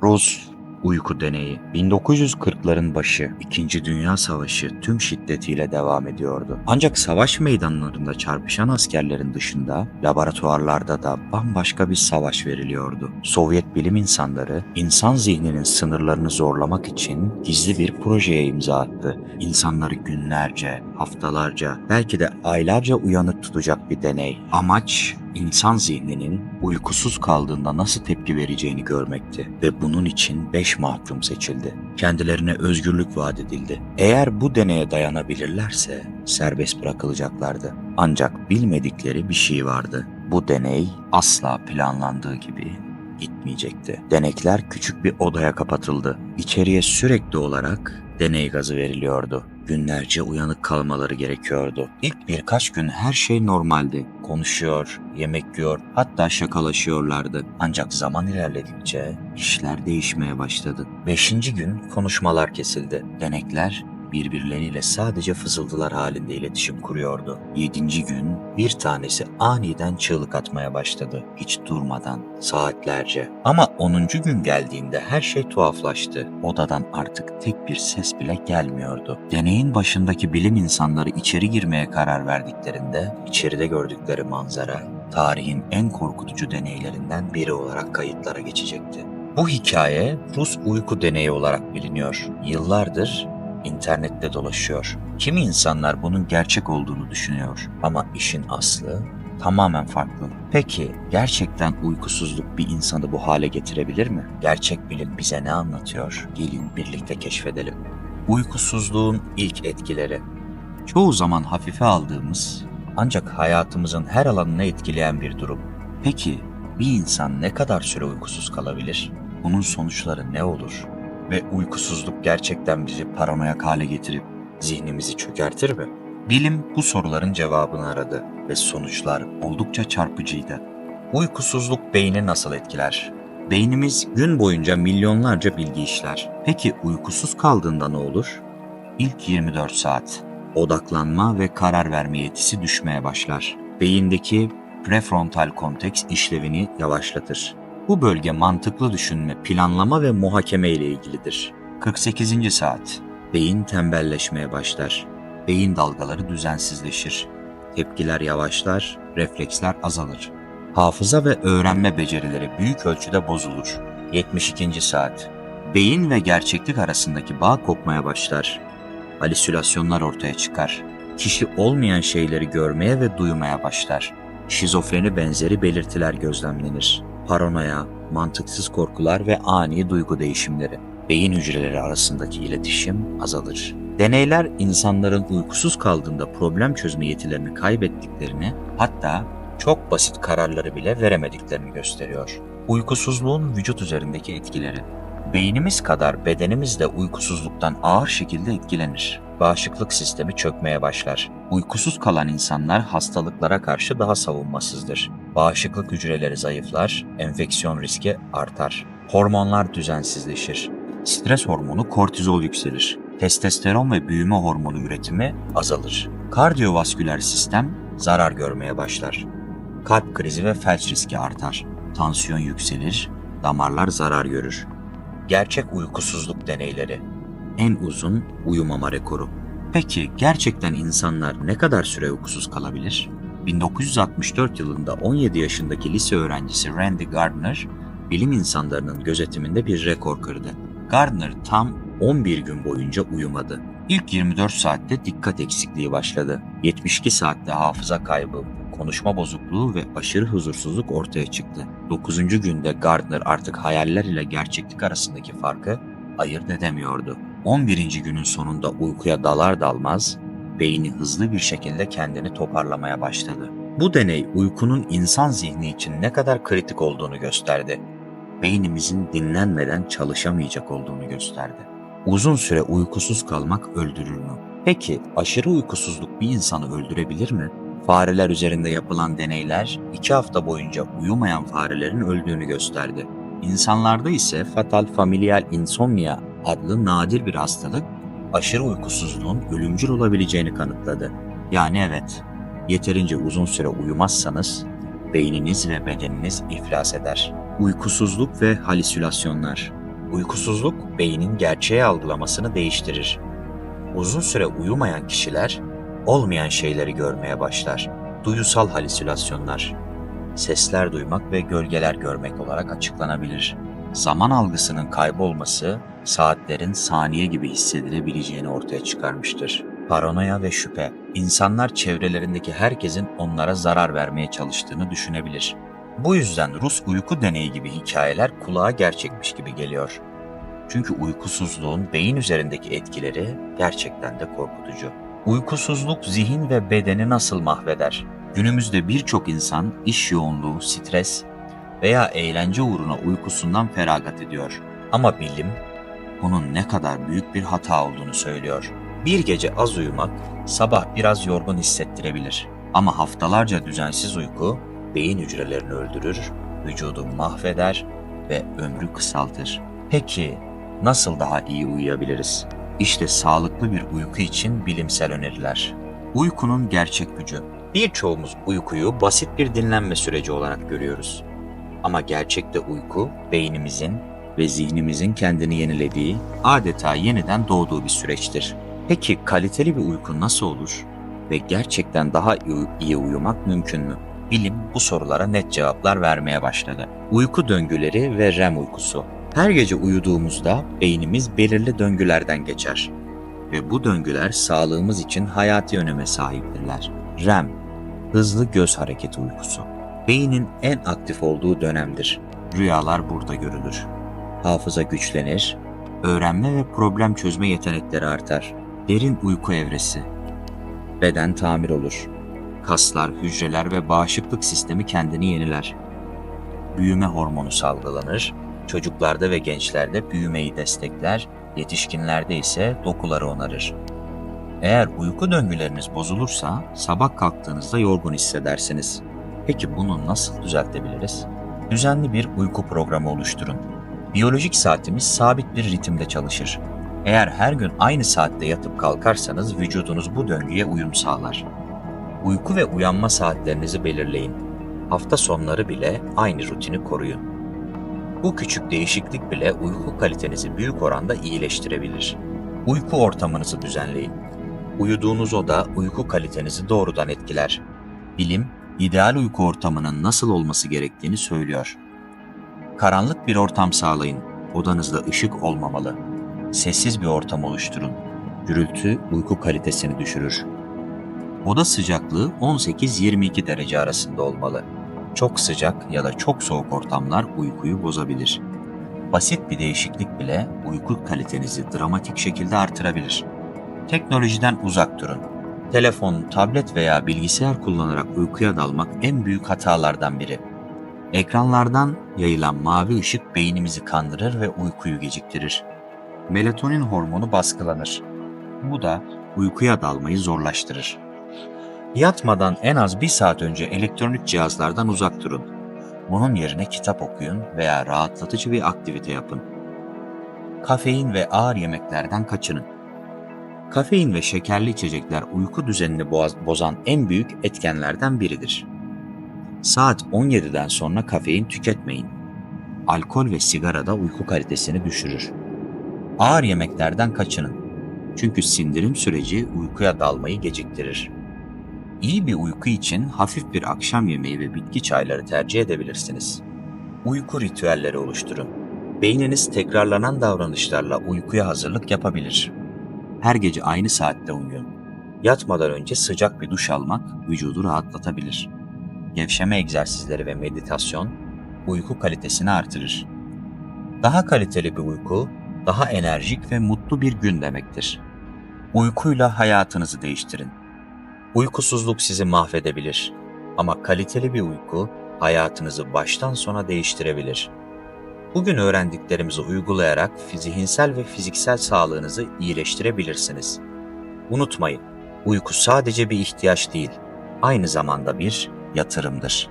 Rus uyku deneyi 1940'ların başı, İkinci Dünya Savaşı tüm şiddetiyle devam ediyordu. Ancak savaş meydanlarında çarpışan askerlerin dışında laboratuvarlarda da bambaşka bir savaş veriliyordu. Sovyet bilim insanları insan zihninin sınırlarını zorlamak için gizli bir projeye imza attı. İnsanları günlerce, haftalarca, belki de aylarca uyanık tutacak bir deney. Amaç insan zihninin uykusuz kaldığında nasıl tepki vereceğini görmekti ve bunun için 5 mahkum seçildi. Kendilerine özgürlük vaat edildi. Eğer bu deneye dayanabilirlerse serbest bırakılacaklardı. Ancak bilmedikleri bir şey vardı. Bu deney asla planlandığı gibi gitmeyecekti. Denekler küçük bir odaya kapatıldı. İçeriye sürekli olarak deney gazı veriliyordu. Günlerce uyanık kalmaları gerekiyordu. İlk birkaç gün her şey normaldi. Konuşuyor, yemek yiyor, hatta şakalaşıyorlardı. Ancak zaman ilerledikçe işler değişmeye başladı. 5. gün konuşmalar kesildi. Denekler birbirleriyle sadece fısıltılar halinde iletişim kuruyordu. 7. gün bir tanesi aniden çığlık atmaya başladı. Hiç durmadan, saatlerce. Ama 10. gün geldiğinde her şey tuhaflaştı. Odadan artık tek bir ses bile gelmiyordu. Deneyin başındaki bilim insanları içeri girmeye karar verdiklerinde içeride gördükleri manzara tarihin en korkutucu deneylerinden biri olarak kayıtlara geçecekti. Bu hikaye Rus uyku deneyi olarak biliniyor. Yıllardır İnternette dolaşıyor. Kimi insanlar bunun gerçek olduğunu düşünüyor ama işin aslı tamamen farklı. Peki gerçekten uykusuzluk bir insanı bu hale getirebilir mi? Gerçek bilim bize ne anlatıyor? Gelin birlikte keşfedelim. Uykusuzluğun ilk etkileri. Çoğu zaman hafife aldığımız ancak hayatımızın her alanını etkileyen bir durum. Peki bir insan ne kadar süre uykusuz kalabilir? Bunun sonuçları ne olur? Ve uykusuzluk gerçekten bizi paranoyak hale getirip zihnimizi çökertir mi? Bilim bu soruların cevabını aradı ve sonuçlar oldukça çarpıcıydı. Uykusuzluk beyni nasıl etkiler? Beynimiz gün boyunca milyonlarca bilgi işler. Peki uykusuz kaldığında ne olur? İlk 24 saat odaklanma ve karar verme yetisi düşmeye başlar. Beyindeki prefrontal korteks işlevini yavaşlatır. Bu bölge mantıklı düşünme, planlama ve muhakeme ile ilgilidir. 48. saat. Beyin tembelleşmeye başlar. Beyin dalgaları düzensizleşir. Tepkiler yavaşlar, refleksler azalır. Hafıza ve öğrenme becerileri büyük ölçüde bozulur. 72. saat. Beyin ve gerçeklik arasındaki bağ kopmaya başlar. Halüsinasyonlar ortaya çıkar. Kişi olmayan şeyleri görmeye ve duymaya başlar. Şizofreni benzeri belirtiler gözlemlenir. Paranoya, mantıksız korkular ve ani duygu değişimleri. Beyin hücreleri arasındaki iletişim azalır. Deneyler insanların uykusuz kaldığında problem çözme yetilerini kaybettiklerini, hatta çok basit kararları bile veremediklerini gösteriyor. Uykusuzluğun vücut üzerindeki etkileri. Beynimiz kadar bedenimiz de uykusuzluktan ağır şekilde etkilenir. Bağışıklık sistemi çökmeye başlar. Uykusuz kalan insanlar hastalıklara karşı daha savunmasızdır. Bağışıklık hücreleri zayıflar, enfeksiyon riski artar. Hormonlar düzensizleşir. Stres hormonu kortizol yükselir. Testosteron ve büyüme hormonu üretimi azalır. Kardiyovasküler sistem zarar görmeye başlar. Kalp krizi ve felç riski artar. Tansiyon yükselir, damarlar zarar görür. Gerçek uykusuzluk deneyleri. En uzun uyumama rekoru. Peki gerçekten insanlar ne kadar süre uykusuz kalabilir? 1964 yılında 17 yaşındaki lise öğrencisi Randy Gardner, bilim insanlarının gözetiminde bir rekor kırdı. Gardner tam 11 gün boyunca uyumadı. İlk 24 saatte dikkat eksikliği başladı. 72 saatte hafıza kaybı, konuşma bozukluğu ve aşırı huzursuzluk ortaya çıktı. 9. günde Gardner artık hayaller ile gerçeklik arasındaki farkı ayırt edemiyordu. 11. günün sonunda uykuya dalar dalmaz, beyni hızlı bir şekilde kendini toparlamaya başladı. Bu deney uykunun insan zihni için ne kadar kritik olduğunu gösterdi. Beynimizin dinlenmeden çalışamayacak olduğunu gösterdi. Uzun süre uykusuz kalmak öldürür mü? Peki aşırı uykusuzluk bir insanı öldürebilir mi? Fareler üzerinde yapılan deneyler 2 hafta boyunca uyumayan farelerin öldüğünü gösterdi. İnsanlarda ise fatal familial insomnia adlı nadir bir hastalık aşırı uykusuzluğun ölümcül olabileceğini kanıtladı. Yani evet, yeterince uzun süre uyumazsanız beyniniz ve bedeniniz iflas eder. Uykusuzluk ve halüsinasyonlar. Uykusuzluk beynin gerçeği algılamasını değiştirir. Uzun süre uyumayan kişiler olmayan şeyleri görmeye başlar. Duyusal halüsinasyonlar, sesler duymak ve gölgeler görmek olarak açıklanabilir. Zaman algısının kaybolması, saatlerin saniye gibi hissedilebileceğini ortaya çıkarmıştır. Paranoya ve şüphe, insanlar çevrelerindeki herkesin onlara zarar vermeye çalıştığını düşünebilir. Bu yüzden Rus uyku deneyi gibi hikayeler kulağa gerçekmiş gibi geliyor. Çünkü uykusuzluğun beyin üzerindeki etkileri gerçekten de korkutucu. Uykusuzluk zihin ve bedeni nasıl mahveder? Günümüzde birçok insan iş yoğunluğu, stres veya eğlence uğruna uykusundan feragat ediyor. Ama bilim bunun ne kadar büyük bir hata olduğunu söylüyor. Bir gece az uyumak sabah biraz yorgun hissettirebilir. Ama haftalarca düzensiz uyku beyin hücrelerini öldürür, vücudu mahveder ve ömrü kısaltır. Peki nasıl daha iyi uyuyabiliriz? İşte sağlıklı bir uyku için bilimsel öneriler. Uykunun gerçek gücü. Birçoğumuz uykuyu basit bir dinlenme süreci olarak görüyoruz. Ama gerçekte uyku, beynimizin ve zihnimizin kendini yenilediği, adeta yeniden doğduğu bir süreçtir. Peki kaliteli bir uyku nasıl olur? Ve gerçekten daha iyi uyumak mümkün mü? Bilim bu sorulara net cevaplar vermeye başladı. Uyku döngüleri ve REM uykusu. Her gece uyuduğumuzda beynimiz belirli döngülerden geçer. Ve bu döngüler sağlığımız için hayati öneme sahiptirler. REM, hızlı göz hareketi uykusu. Beynin en aktif olduğu dönemdir. Rüyalar burada görülür. Hafıza güçlenir, öğrenme ve problem çözme yetenekleri artar. Derin uyku evresi. Beden tamir olur. Kaslar, hücreler ve bağışıklık sistemi kendini yeniler. Büyüme hormonu salgılanır. Çocuklarda ve gençlerde büyümeyi destekler, yetişkinlerde ise dokuları onarır. Eğer uyku döngüleriniz bozulursa sabah kalktığınızda yorgun hissedersiniz. Peki bunu nasıl düzeltebiliriz? Düzenli bir uyku programı oluşturun. Biyolojik saatimiz sabit bir ritimde çalışır. Eğer her gün aynı saatte yatıp kalkarsanız vücudunuz bu döngüye uyum sağlar. Uyku ve uyanma saatlerinizi belirleyin. Hafta sonları bile aynı rutini koruyun. Bu küçük değişiklik bile uyku kalitenizi büyük oranda iyileştirebilir. Uyku ortamınızı düzenleyin. Uyuduğunuz oda uyku kalitenizi doğrudan etkiler. Bilim, ideal uyku ortamının nasıl olması gerektiğini söylüyor. Karanlık bir ortam sağlayın. Odanızda ışık olmamalı. Sessiz bir ortam oluşturun. Gürültü uyku kalitesini düşürür. Oda sıcaklığı 18-22 derece arasında olmalı. Çok sıcak ya da çok soğuk ortamlar uykuyu bozabilir. Basit bir değişiklik bile uyku kalitenizi dramatik şekilde artırabilir. Teknolojiden uzak durun. Telefon, tablet veya bilgisayar kullanarak uykuya dalmak en büyük hatalardan biri. Ekranlardan yayılan mavi ışık beynimizi kandırır ve uykuyu geciktirir. Melatonin hormonu baskılanır. Bu da uykuya dalmayı zorlaştırır. Yatmadan en az 1 saat önce elektronik cihazlardan uzak durun. Bunun yerine kitap okuyun veya rahatlatıcı bir aktivite yapın. Kafein ve ağır yemeklerden kaçının. Kafein ve şekerli içecekler uyku düzenini bozan en büyük etkenlerden biridir. Saat 17'den sonra kafein tüketmeyin. Alkol ve sigara da uyku kalitesini düşürür. Ağır yemeklerden kaçının. Çünkü sindirim süreci uykuya dalmayı geciktirir. İyi bir uyku için hafif bir akşam yemeği ve bitki çayları tercih edebilirsiniz. Uyku ritüelleri oluşturun. Beyniniz tekrarlanan davranışlarla uykuya hazırlık yapabilir. Her gece aynı saatte uyuyun. Yatmadan önce sıcak bir duş almak vücudu rahatlatabilir. Gevşeme egzersizleri ve meditasyon uyku kalitesini artırır. Daha kaliteli bir uyku, daha enerjik ve mutlu bir gün demektir. Uykuyla hayatınızı değiştirin. Uykusuzluk sizi mahvedebilir ama kaliteli bir uyku hayatınızı baştan sona değiştirebilir. Bugün öğrendiklerimizi uygulayarak zihinsel ve fiziksel sağlığınızı iyileştirebilirsiniz. Unutmayın, uyku sadece bir ihtiyaç değil, aynı zamanda bir yatırımdır.